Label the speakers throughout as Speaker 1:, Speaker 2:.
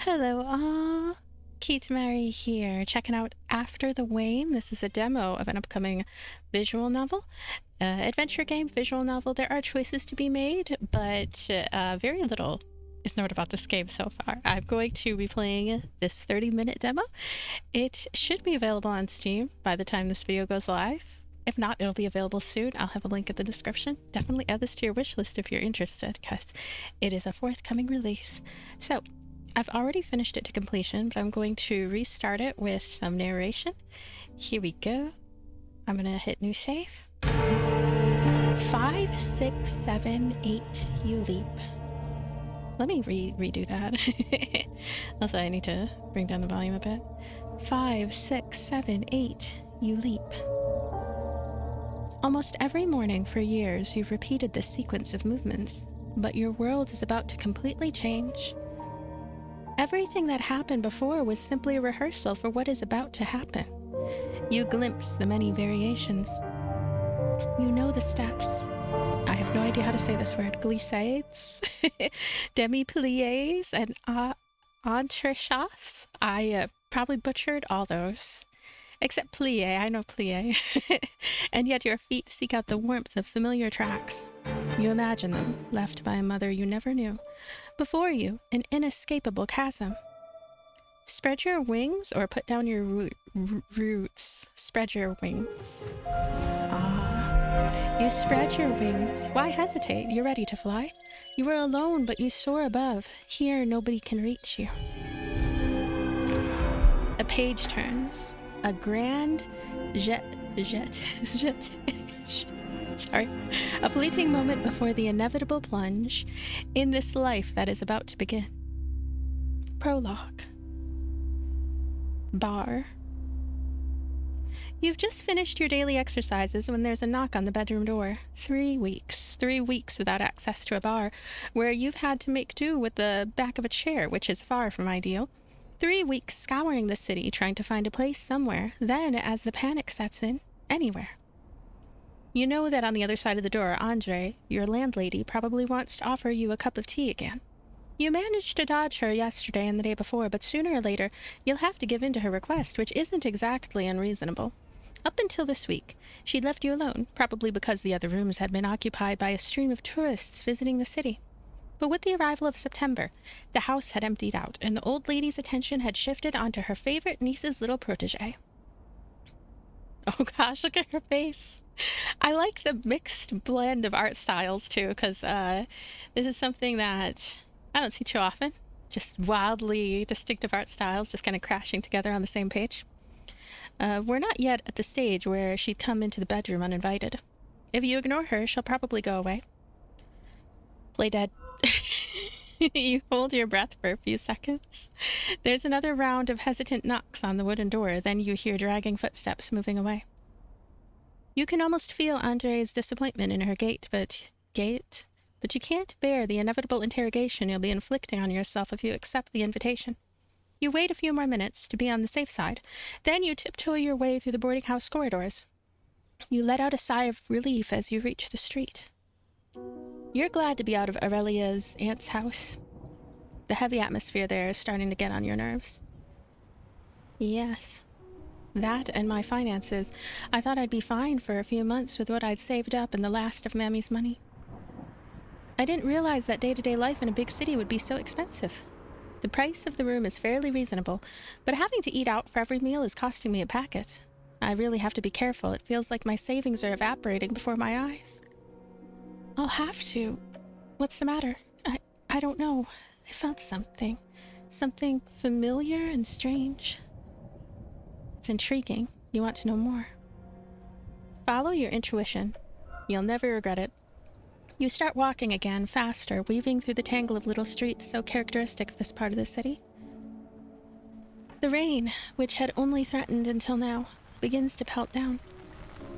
Speaker 1: Hello all, Keith Mary here, checking out After the Wane. This is a demo of an upcoming visual novel, adventure game, visual novel. There are choices to be made, but very little is known about this game so far. I'm going to be playing this 30-minute demo. It should be available on Steam by the time this video goes live. If not, it'll be available soon. I'll have a link in the description. Definitely add this to your wish list if you're interested, because it is a forthcoming release. So, I've already finished it to completion, but I'm going to restart it with some narration. Here we go. I'm gonna hit new save. 5, 6, 7, 8, you leap. Let me redo that. Also, I need to bring down the volume a bit. 5, 6, 7, 8, you leap. Almost every morning for years, you've repeated this sequence of movements, but your world is about to completely change. Everything that happened before was simply a rehearsal for what is about to happen. You glimpse the many variations. You know the steps. I have no idea how to say this word. Glissades, demi-pliés, and entrechats. I probably butchered all those. Except plié, I know plié. And yet your feet seek out the warmth of familiar tracks. You imagine them, left by a mother you never knew. Before you, an inescapable chasm. Spread your wings or put down your roots. Spread your wings. You spread your wings. Why hesitate? You're ready to fly. You are alone, but you soar above. Here, nobody can reach you. A page turns. A grand sorry. A fleeting moment before the inevitable plunge in this life that is about to begin. Prologue. Bar. You've just finished your daily exercises when there's a knock on the bedroom door. 3 weeks. 3 weeks without access to a bar, where you've had to make do with the back of a chair, which is far from ideal. 3 weeks scouring the city, trying to find a place somewhere. Then, as the panic sets in, anywhere. You know that on the other side of the door, Andre, your landlady, probably wants to offer you a cup of tea again. You managed to dodge her yesterday and the day before, but sooner or later, you'll have to give in to her request, which isn't exactly unreasonable. Up until this week, she'd left you alone, probably because the other rooms had been occupied by a stream of tourists visiting the city. But with the arrival of September, the house had emptied out, and the old lady's attention had shifted onto her favorite niece's little protege. Oh gosh, look at her face. I like the mixed blend of art styles, too, because this is something that I don't see too often. Just wildly distinctive art styles just kind of crashing together on the same page. We're not yet at the stage where she'd come into the bedroom uninvited. If you ignore her, she'll probably go away. Play dead. You hold your breath for a few seconds. There's another round of hesitant knocks on the wooden door, then you hear dragging footsteps moving away. You can almost feel Andre's disappointment in her gait, but you can't bear the inevitable interrogation you'll be inflicting on yourself if you accept the invitation. You wait a few more minutes to be on the safe side, then you tiptoe your way through the boarding house corridors. You let out a sigh of relief as you reach the street. You're glad to be out of Aurelia's aunt's house. The heavy atmosphere there is starting to get on your nerves. Yes, that and my finances. I thought I'd be fine for a few months with what I'd saved up and the last of Mammy's money. I didn't realize that day-to-day life in a big city would be so expensive. The price of the room is fairly reasonable, but having to eat out for every meal is costing me a packet. I really have to be careful. It feels like my savings are evaporating before my eyes. I'll have to. What's the matter? I don't know. I felt something. Something familiar and strange. It's intriguing. You want to know more. Follow your intuition. You'll never regret it. You start walking again, faster, weaving through the tangle of little streets so characteristic of this part of the city. The rain, which had only threatened until now, begins to pelt down.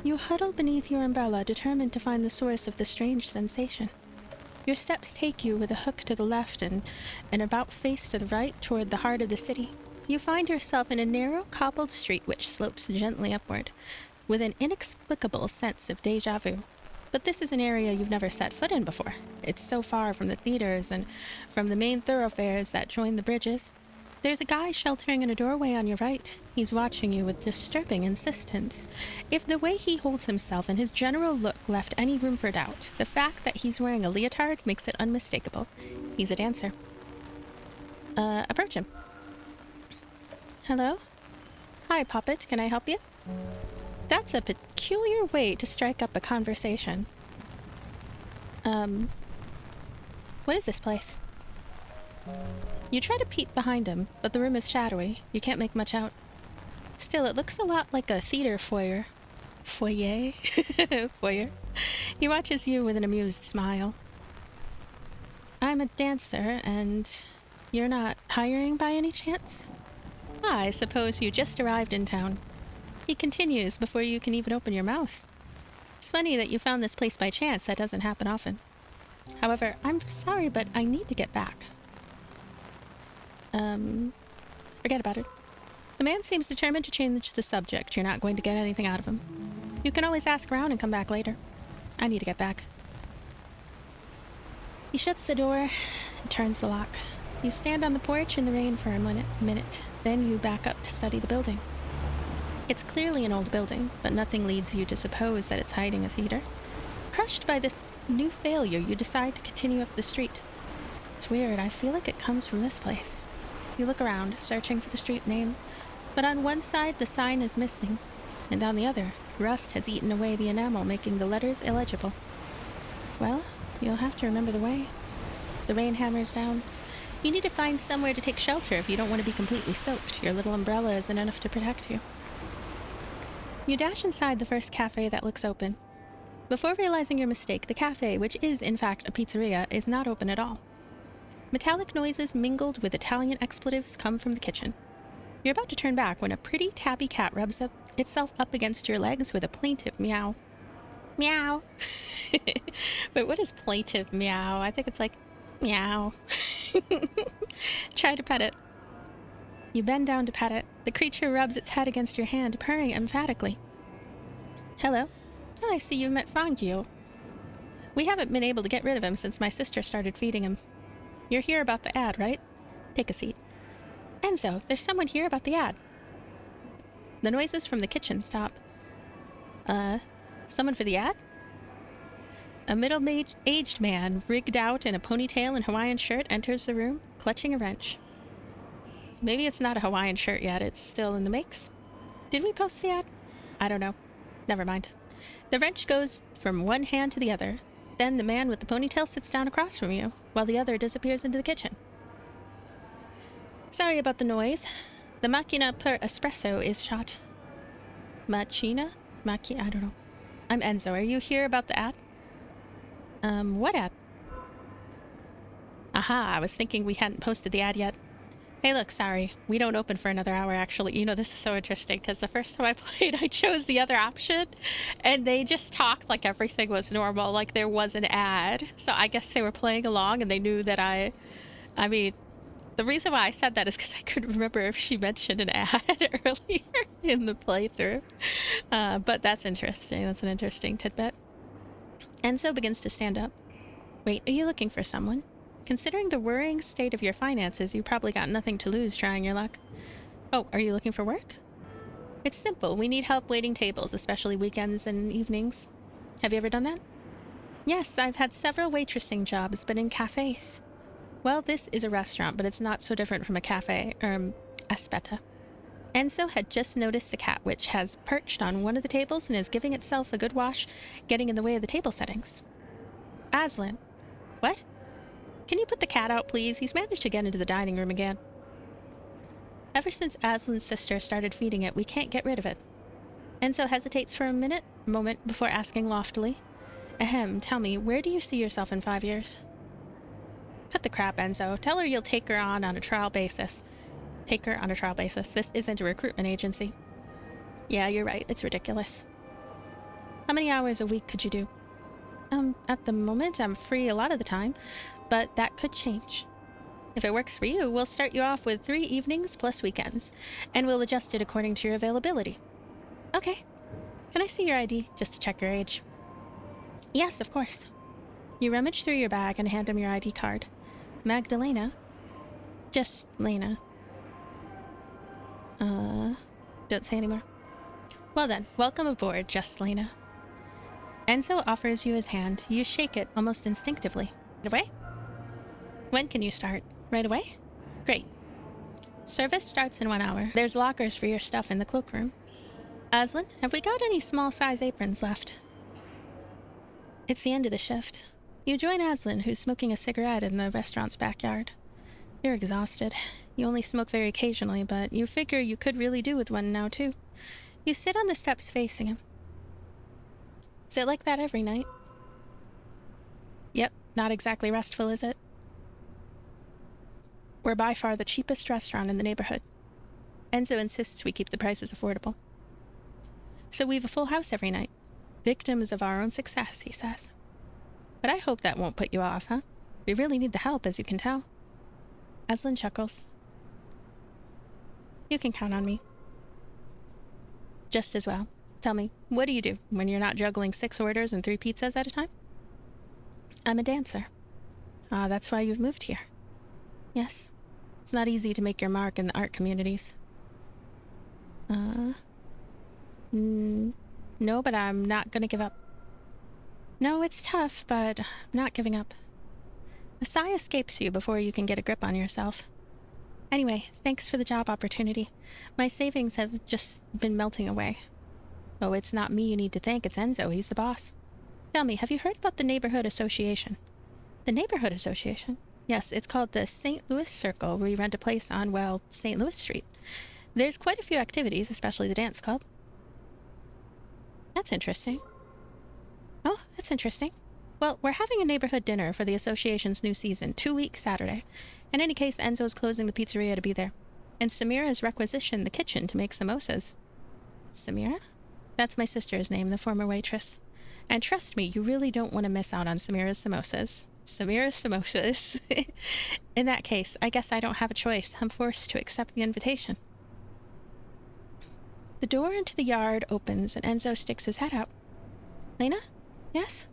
Speaker 1: You huddle beneath your umbrella, determined to find the source of the strange sensation. Your steps take you with a hook to the left and about face to the right toward the heart of the city. You find yourself in a narrow, cobbled street which slopes gently upward, with an inexplicable sense of déjà vu. But this is an area you've never set foot in before. It's so far from the theaters and from the main thoroughfares that join the bridges. There's a guy sheltering in a doorway on your right. He's watching you with disturbing insistence. If the way he holds himself and his general look left any room for doubt, the fact that he's wearing a leotard makes it unmistakable. He's a dancer. Approach him. Hello? Hi, Puppet. Can I help you? That's a peculiar way to strike up a conversation. What is this place? You try to peep behind him, but the room is shadowy. You can't make much out. Still, it looks a lot like a theater foyer. Foyer? Foyer. He watches you with an amused smile. I'm a dancer, and you're not hiring by any chance? I suppose you just arrived in town. He continues before you can even open your mouth. It's funny that you found this place by chance. That doesn't happen often. However, I'm sorry, but I need to get back. Forget about it. The man seems determined to change the subject. You're not going to get anything out of him. You can always ask around and come back later. I need to get back. He shuts the door and turns the lock. You stand on the porch in the rain for a minute. Then you back up to study the building. It's clearly an old building, but nothing leads you to suppose that it's hiding a theater. Crushed by this new failure, you decide to continue up the street. It's weird. I feel like it comes from this place. You look around, searching for the street name, but on one side the sign is missing, and on the other, rust has eaten away the enamel, making the letters illegible. Well, you'll have to remember the way. The rain hammers down. You need to find somewhere to take shelter if you don't want to be completely soaked. Your little umbrella isn't enough to protect you. You dash inside the first cafe that looks open. Before realizing your mistake, the cafe, which is in fact a pizzeria, is not open at all. Metallic noises mingled with Italian expletives come from the kitchen. You're about to turn back when a pretty tabby cat rubs itself up against your legs with a plaintive meow. Meow. Wait, what is plaintive meow? I think it's like meow. Try to pet it. You bend down to pet it. The creature rubs its head against your hand, purring emphatically. Hello. I see you've met Fangio. We haven't been able to get rid of him since my sister started feeding him. You're here about the ad, right? Take a seat. Enzo, there's someone here about the ad. The noises from the kitchen stop. Someone for the ad? A middle-aged man, rigged out in a ponytail and Hawaiian shirt, enters the room, clutching a wrench. Maybe it's not a Hawaiian shirt yet. It's still in the makes. Did we post the ad? I don't know. Never mind. The wrench goes from one hand to the other. Then the man with the ponytail sits down across from you, while the other disappears into the kitchen. Sorry about the noise. The macchina per espresso is shot. Macchina? I don't know. I'm Enzo. Are you here about the ad? What ad? Aha, I was thinking we hadn't posted the ad yet. Hey, look, sorry. We don't open for another hour, actually. You know, this is so interesting, because the first time I played, I chose the other option, and they just talked like everything was normal, like there was an ad. So I guess they were playing along, and they knew that I mean, the reason why I said that is because I couldn't remember if she mentioned an ad earlier in the playthrough. But that's interesting. That's an interesting tidbit. Enzo begins to stand up. Wait, are you looking for someone? Considering the worrying state of your finances, you probably got nothing to lose trying your luck. Oh, are you looking for work? It's simple. We need help waiting tables, especially weekends and evenings. Have you ever done that? Yes, I've had several waitressing jobs, but in cafes. Well, this is a restaurant, but it's not so different from a cafe. Aspetta. Enzo had just noticed the cat, which has perched on one of the tables and is giving itself a good wash, getting in the way of the table settings. Aslan. What? Can you put the cat out, please? He's managed to get into the dining room again. Ever since Aslan's sister started feeding it, we can't get rid of it. Enzo hesitates for a moment before asking loftily, Ahem, tell me, where do you see yourself in 5 years? Cut the crap, Enzo. Tell her you'll take her on a trial basis. Take her on a trial basis. This isn't a recruitment agency. Yeah, you're right. It's ridiculous. How many hours a week could you do? At the moment, I'm free a lot of the time, but that could change. If it works for you, we'll start you off with 3 evenings plus weekends, and we'll adjust it according to your availability. Okay. Can I see your ID, just to check your age? Yes, of course. You rummage through your bag and hand him your ID card. Magdalena? Just Lena. Don't say anymore. Well then, welcome aboard, just Lena. Enzo offers you his hand. You shake it almost instinctively. Right away? When can you start? Right away? Great. Service starts in 1 hour. There's lockers for your stuff in the cloakroom. Aslan, have we got any small-size aprons left? It's the end of the shift. You join Aslan, who's smoking a cigarette in the restaurant's backyard. You're exhausted. You only smoke very occasionally, but you figure you could really do with one now, too. You sit on the steps facing him. Is it like that every night? Yep, not exactly restful, is it? We're by far the cheapest restaurant in the neighborhood. Enzo insists we keep the prices affordable. So we've a full house every night. Victims of our own success, he says. But I hope that won't put you off, huh? We really need the help, as you can tell. Aslan chuckles. You can count on me. Just as well. Tell me, what do you do when you're not juggling 6 orders and 3 pizzas at a time? I'm a dancer. Ah, that's why you've moved here. Yes. It's not easy to make your mark in the art communities. No, but I'm not gonna give up. No, it's tough, but I'm not giving up. A sigh escapes you before you can get a grip on yourself. Anyway, thanks for the job opportunity. My savings have just been melting away. Oh, it's not me you need to thank, it's Enzo. He's the boss. Tell me, have you heard about the Neighborhood Association? The Neighborhood Association? Yes, it's called the St. Louis Circle. We rent a place on, well, St. Louis Street. There's quite a few activities, especially the dance club. That's interesting. Oh, that's interesting. Well, we're having a neighborhood dinner for the association's new season, 2 weeks Saturday. In any case, Enzo's closing the pizzeria to be there. And Samira has requisitioned the kitchen to make samosas. Samira? That's my sister's name, the former waitress. And trust me, you really don't want to miss out on Samira's samosas. Samira's samosas. In that case, I guess I don't have a choice. I'm forced to accept the invitation. The door into the yard opens and Enzo sticks his head out. Lena? Yes?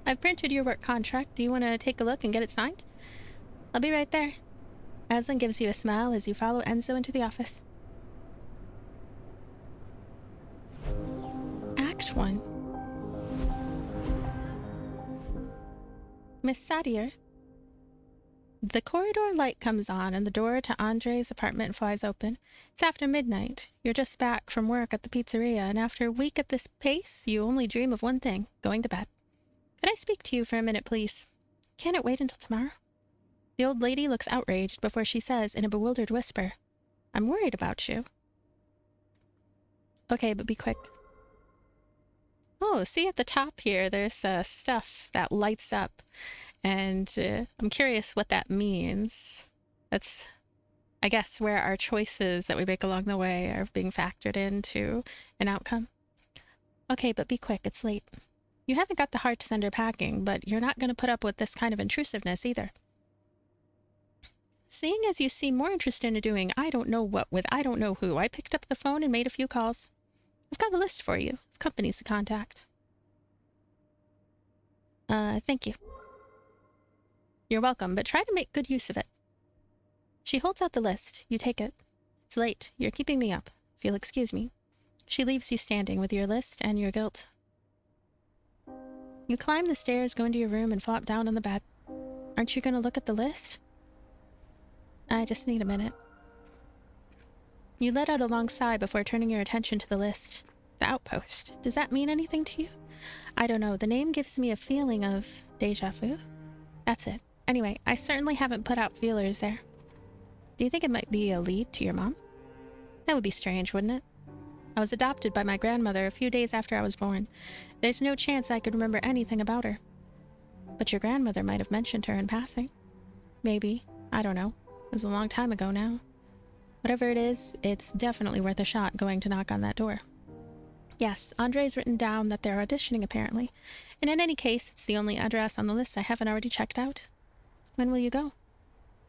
Speaker 1: I've printed your work contract. Do you want to take a look and get it signed? I'll be right there. Aslan gives you a smile as you follow Enzo into the office. Act 1. Miss Sadier. The corridor light comes on and the door to Andre's apartment flies open. It's after midnight. You're just back from work at the pizzeria, and after a week at this pace, you only dream of one thing, going to bed. Could I speak to you for a minute, please? Can it wait until tomorrow? The old lady looks outraged before she says in a bewildered whisper, I'm worried about you. Okay, but be quick. Oh, see at the top here, there's stuff that lights up. And I'm curious what that means. That's, I guess, where our choices that we make along the way are being factored into an outcome. Okay, but be quick, it's late. You haven't got the heart to send her packing, but you're not going to put up with this kind of intrusiveness either. Seeing as you seem more interested in doing I don't know what with I don't know who, I picked up the phone and made a few calls. I've got a list for you of companies to contact. Thank you. You're welcome, but try to make good use of it. She holds out the list. You take it. It's late. You're keeping me up. If you'll excuse me. She leaves you standing with your list and your guilt. You climb the stairs, go into your room, and flop down on the bed. Aren't you going to look at the list? I just need a minute. You let out a long sigh before turning your attention to the list. The outpost. Does that mean anything to you? I don't know. The name gives me a feeling of déjà vu. That's it. Anyway, I certainly haven't put out feelers there. Do you think it might be a lead to your mom? That would be strange, wouldn't it? I was adopted by my grandmother a few days after I was born. There's no chance I could remember anything about her. But your grandmother might have mentioned her in passing. Maybe. I don't know. It was a long time ago now. Whatever it is, it's definitely worth a shot going to knock on that door. Yes, Andre's written down that they're auditioning apparently, and in any case, it's the only address on the list I haven't already checked out. When will you go?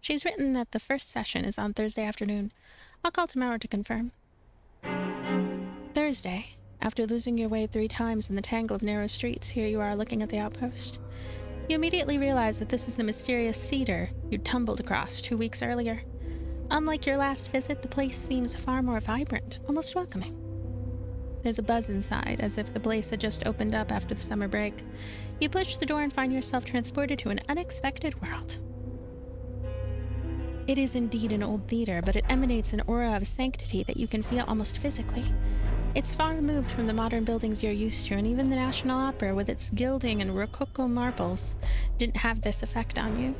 Speaker 1: She's written that the first session is on Thursday afternoon. I'll call tomorrow to confirm. Thursday. After losing your way 3 times in the tangle of narrow streets, here you are looking at the outpost. You immediately realize that this is the mysterious theater you'd tumbled across 2 weeks earlier. Unlike your last visit, the place seems far more vibrant, almost welcoming. There's a buzz inside, as if the place had just opened up after the summer break. You push the door and find yourself transported to an unexpected world. It is indeed an old theater, but it emanates an aura of sanctity that you can feel almost physically. It's far removed from the modern buildings you're used to, and even the National Opera, with its gilding and rococo marbles, didn't have this effect on you.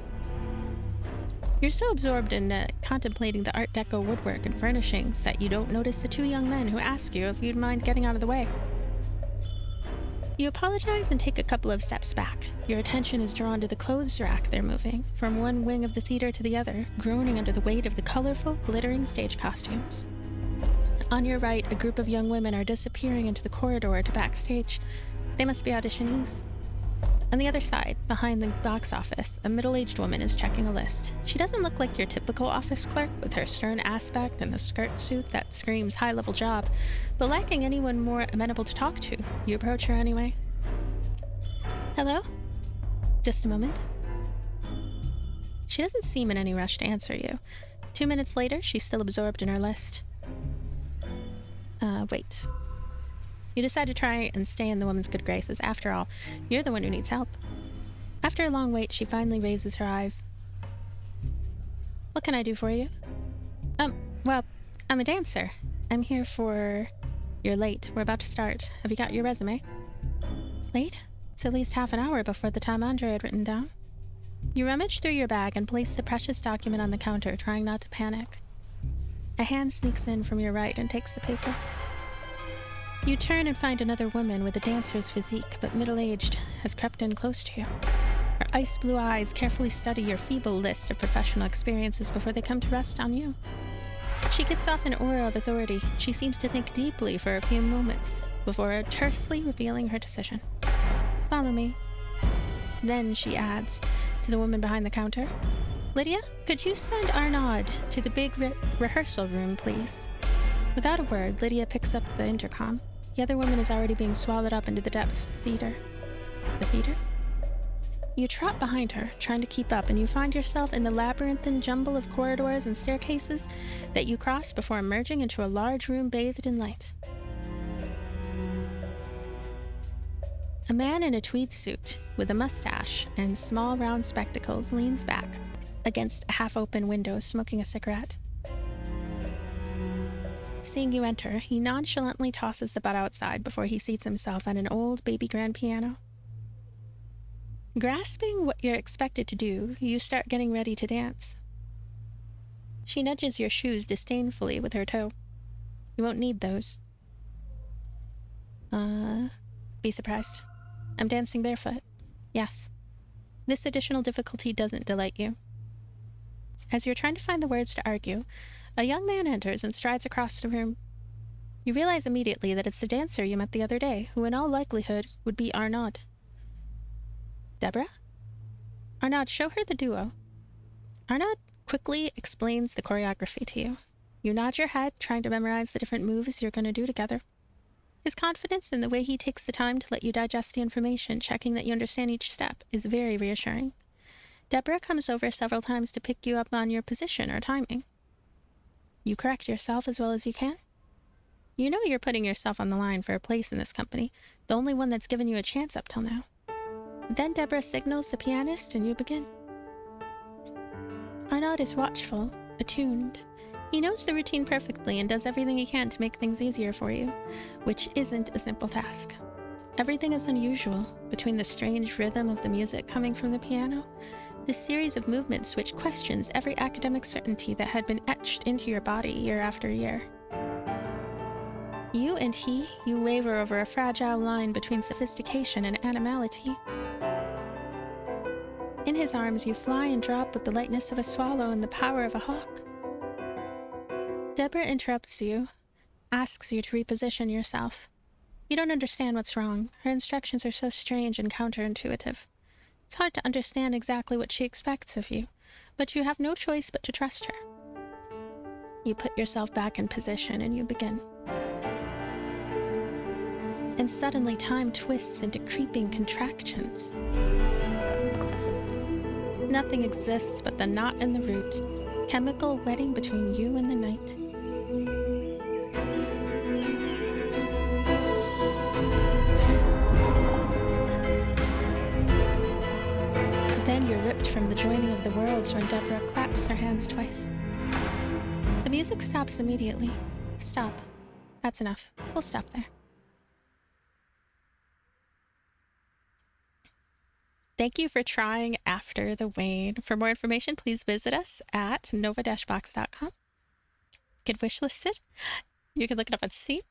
Speaker 1: You're so absorbed in contemplating the Art Deco woodwork and furnishings that you don't notice the two young men who ask you if you'd mind getting out of the way. You apologize and take a couple of steps back. Your attention is drawn to the clothes rack they're moving, from one wing of the theater to the other, groaning under the weight of the colorful, glittering stage costumes. On your right, a group of young women are disappearing into the corridor to backstage. They must be auditionees. On the other side, behind the box office, a middle-aged woman is checking a list. She doesn't look like your typical office clerk with her stern aspect and the skirt suit that screams high-level job, but lacking anyone more amenable to talk to. You approach her anyway. Hello? Just a moment. She doesn't seem in any rush to answer you. 2 minutes later, she's still absorbed in her list. Wait. You decide to try and stay in the woman's good graces. After all, you're the one who needs help. After a long wait, she finally raises her eyes. What can I do for you? Well, I'm a dancer. I'm here for... You're late. We're about to start. Have you got your resume? Late? It's at least half an hour before the time Andre had written down. You rummage through your bag and place the precious document on the counter, trying not to panic. A hand sneaks in from your right and takes the paper. You turn and find another woman with a dancer's physique, but middle-aged, has crept in close to you. Her ice blue eyes carefully study your feeble list of professional experiences before they come to rest on you. She gives off an aura of authority. She seems to think deeply for a few moments before tersely revealing her decision. Follow me. Then she adds to the woman behind the counter, Lydia, could you send Arnaud to the big rehearsal room, please? Without a word, Lydia picks up the intercom. The other woman is already being swallowed up into the depths of the theater. The theater? You trot behind her, trying to keep up, and you find yourself in the labyrinthine jumble of corridors and staircases that you cross before emerging into a large room bathed in light. A man in a tweed suit, with a mustache and small round spectacles, leans back against a half-open window, smoking a cigarette. Seeing you enter, he nonchalantly tosses the butt outside before he seats himself at an old baby grand piano. Grasping what you're expected to do, you start getting ready to dance. She nudges your shoes disdainfully with her toe. You won't need those. Be surprised. I'm dancing barefoot. Yes. This additional difficulty doesn't delight you. As you're trying to find the words to argue, a young man enters and strides across the room. You realize immediately that it's the dancer you met the other day, who in all likelihood would be Arnaud. Deborah? Arnaud, show her the duo. Arnaud quickly explains the choreography to you. You nod your head, trying to memorize the different moves you're going to do together. His confidence in the way he takes the time to let you digest the information, checking that you understand each step, is very reassuring. Deborah comes over several times to pick you up on your position or timing. You correct yourself as well as you can. You know you're putting yourself on the line for a place in this company, the only one that's given you a chance up till now. Then Deborah signals the pianist and you begin. Arnaud is watchful, attuned. He knows the routine perfectly and does everything he can to make things easier for you, which isn't a simple task. Everything is unusual, between the strange rhythm of the music coming from the piano, this series of movements which questions every academic certainty that had been etched into your body year after year. You and you waver over a fragile line between sophistication and animality. In his arms, you fly and drop with the lightness of a swallow and the power of a hawk. Deborah interrupts you, asks you to reposition yourself. You don't understand what's wrong. Her instructions are so strange and counterintuitive. It's hard to understand exactly what she expects of you, but you have no choice but to trust her. You put yourself back in position and you begin. And suddenly time twists into creeping contractions. Nothing exists but the knot and the root. chemical wedding between you and the night. Then you're ripped from the joining of the worlds when Deborah claps her hands twice. The music stops immediately. Stop. That's enough. We'll stop there. Thank you for trying After the Wane. For more information, please visit us at nova-box.com. Get wishlisted. You can look it up on Steam.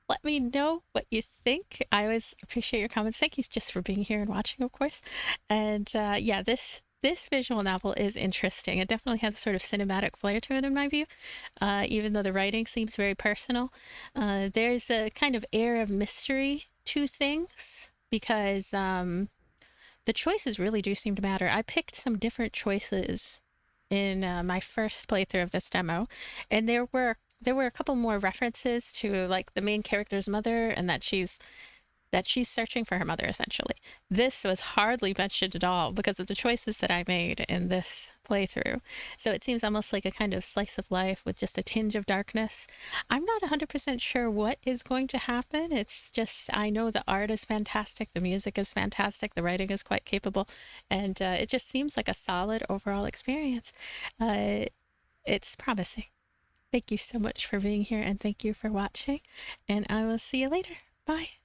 Speaker 1: Let me know what you think. I always appreciate your comments. Thank you just for being here and watching, of course. And yeah, this visual novel is interesting. It definitely has a sort of cinematic flair to it in my view, even though the writing seems very personal. There's a kind of air of mystery to things because the choices really do seem to matter. I picked some different choices in my first playthrough of this demo, and there were a couple more references to like the main character's mother and that she's searching for her mother, essentially. This was hardly mentioned at all because of the choices that I made in this playthrough. So it seems almost like a kind of slice of life with just a tinge of darkness. I'm not 100% sure what is going to happen. It's just, I know the art is fantastic, the music is fantastic, the writing is quite capable, and it just seems like a solid overall experience. It's promising. Thank you so much for being here, and thank you for watching, and I will see you later. Bye.